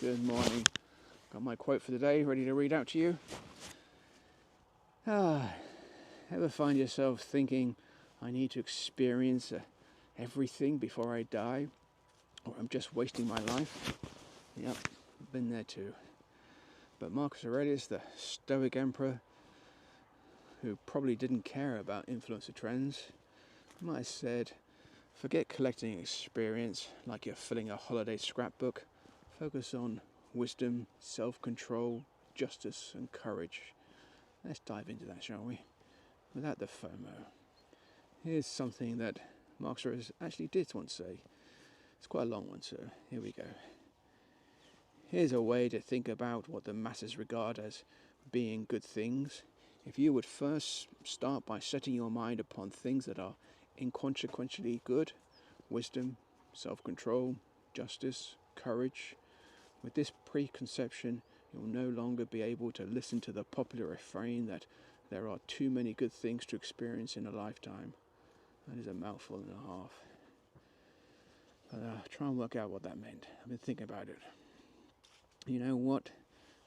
Good morning. Got my quote for the day ready to read out to you. Ever find yourself thinking, I need to experience everything before I die? Or I'm just wasting my life? Yep, been there too. But Marcus Aurelius, the Stoic emperor, who probably didn't care about influencer trends, might have said, forget collecting experience like you're filling a holiday scrapbook. Focus on wisdom, self-control, justice and courage. Let's dive into that, shall we? Without the FOMO. Here's something that Marcus Aurelius actually did once say. It's quite a long one, so here we go. Here's a way to think about what the masses regard as being good things. If you would first start by setting your mind upon things that are inconsequentially good, wisdom, self-control, justice, courage. With this preconception, you'll no longer be able to listen to the popular refrain that there are too many good things to experience in a lifetime. That is a mouthful and a half. But try and work out what that meant. I've been thinking about it. You know what?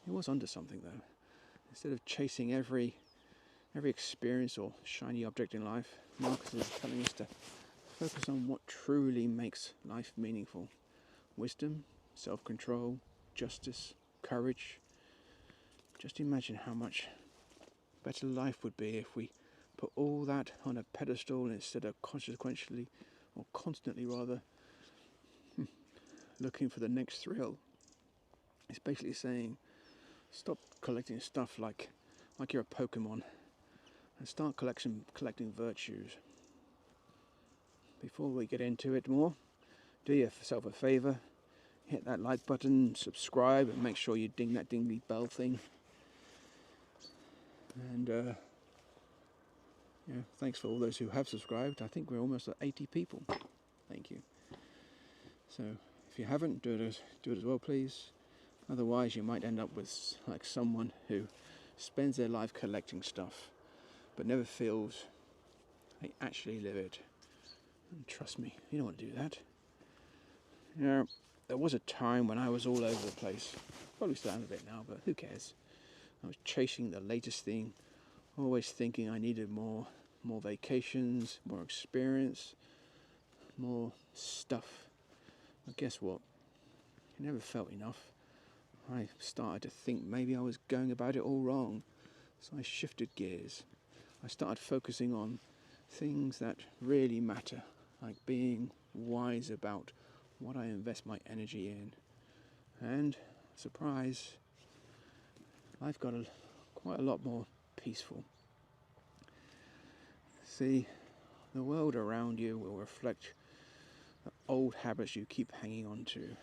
He was onto something though. Instead of chasing every experience or shiny object in life, Marcus is telling us to focus on what truly makes life meaningful. Wisdom, self-control, justice, courage. Just imagine how much better life would be if we put all that on a pedestal instead of consequentially, or constantly rather, looking for the next thrill. It's basically saying, stop collecting stuff like you're a Pokemon and start collecting virtues. Before we get into it more, do yourself a favour, hit that like button, subscribe, and make sure you ding that dingy bell thing. And thanks for all those who have subscribed. I think we're almost at 80 people. Thank you. So if you haven't, do it as well, please. Otherwise, you might end up with like someone who spends their life collecting stuff, but never feels they actually live it. And trust me, you don't want to do that. You know, there was a time when I was all over the place. Probably still am a bit now, but who cares? I was chasing the latest thing, always thinking I needed more vacations, more experience, more stuff. But guess what? I never felt enough. I started to think maybe I was going about it all wrong. So I shifted gears. I started focusing on things that really matter, like being wise about what I invest my energy in. And, surprise, I've got quite a lot more peaceful. See, the world around you will reflect the old habits you keep hanging on to.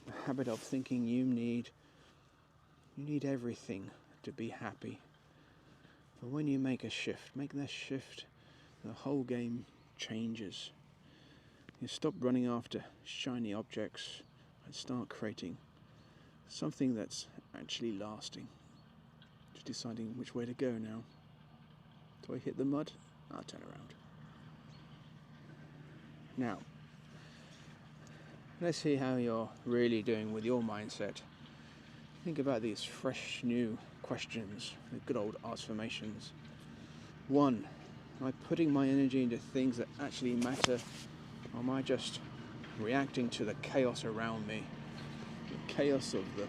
The habit of thinking you need everything to be happy. But when you make that shift, the whole game changes. You stop running after shiny objects and start creating something that's actually lasting. Just deciding which way to go now. Do I hit the mud? I'll turn around. Now, let's see how you're really doing with your mindset. Think about these fresh new questions, the good old affirmations. 1. Am I putting my energy into things that actually matter, or am I just reacting to the chaos around me? The chaos of the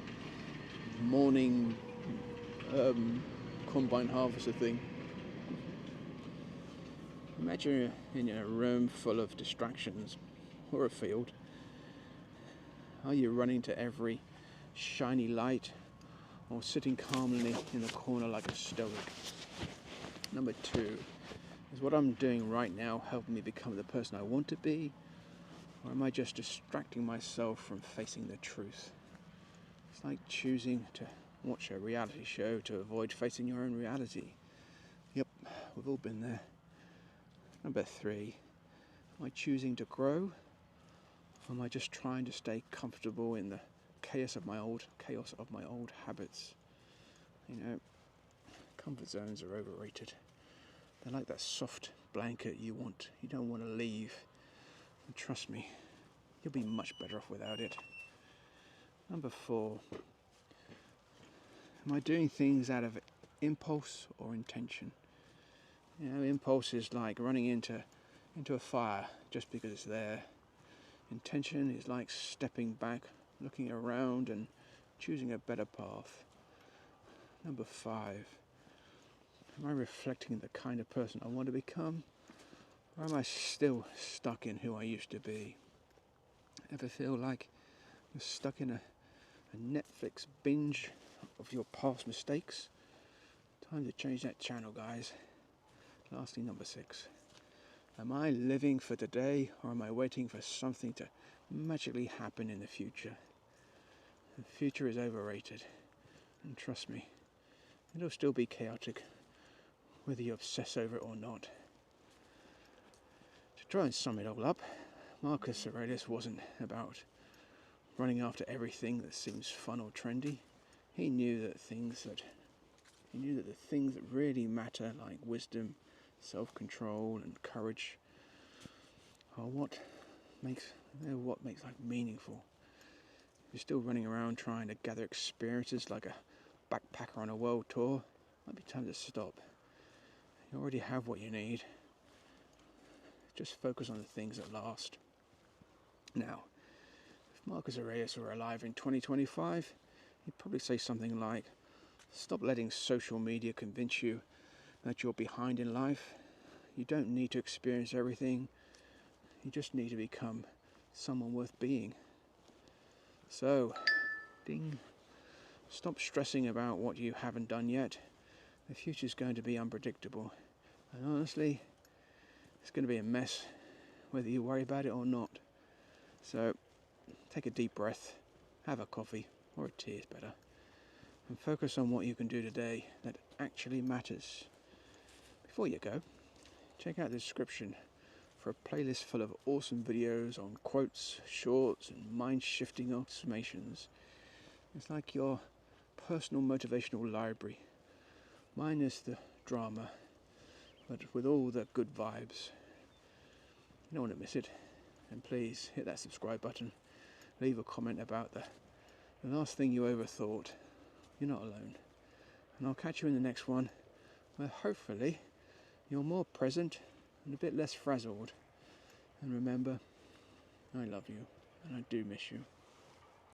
morning combine harvester thing. Imagine you're in a room full of distractions, or a field. Are you running to every shiny light, or sitting calmly in the corner like a stoic? Number 2, is what I'm doing right now helping me become the person I want to be, or am I just distracting myself from facing the truth? It's like choosing to watch a reality show to avoid facing your own reality. Yep, we've all been there. Number 3, am I choosing to grow, or am I just trying to stay comfortable in the chaos of my old habits? You know, comfort zones are overrated. They're like that soft blanket you don't want to leave. And trust me, you'll be much better off without it. Number 4. Am I doing things out of impulse or intention? You know, impulse is like running into a fire just because it's there. Intention is like stepping back, looking around and choosing a better path. Number 5. Am I reflecting the kind of person I want to become? Or am I still stuck in who I used to be? Ever feel like you're stuck in a Netflix binge of your past mistakes? Time to change that channel, guys. Lastly, number 6. Am I living for today, or am I waiting for something to magically happen in the future? The future is overrated, and trust me, it'll still be chaotic, whether you obsess over it or not. To try and sum it all up, Marcus Aurelius wasn't about running after everything that seems fun or trendy. He knew that the things that really matter, like wisdom, self-control and courage, are what makes life meaningful. If you're still running around trying to gather experiences like a backpacker on a world tour, it might be time to stop. You already have what you need. Just focus on the things that last. Now, if Marcus Aurelius were alive in 2025, he'd probably say something like, stop letting social media convince you that you're behind in life. You don't need to experience everything. You just need to become someone worth being. So, ding. Stop stressing about what you haven't done yet. The future's going to be unpredictable. And honestly, it's going to be a mess, whether you worry about it or not. So, take a deep breath, have a coffee, or a tea is better, and focus on what you can do today that actually matters. Before you go, check out the description for a playlist full of awesome videos on quotes, shorts, and mind-shifting affirmations. It's like your personal motivational library, minus the drama, but with all the good vibes. You don't want to miss it. And please hit that subscribe button. Leave a comment about the last thing you ever thought. You're not alone. And I'll catch you in the next one, where hopefully you're more present and a bit less frazzled. And remember, I love you, and I do miss you.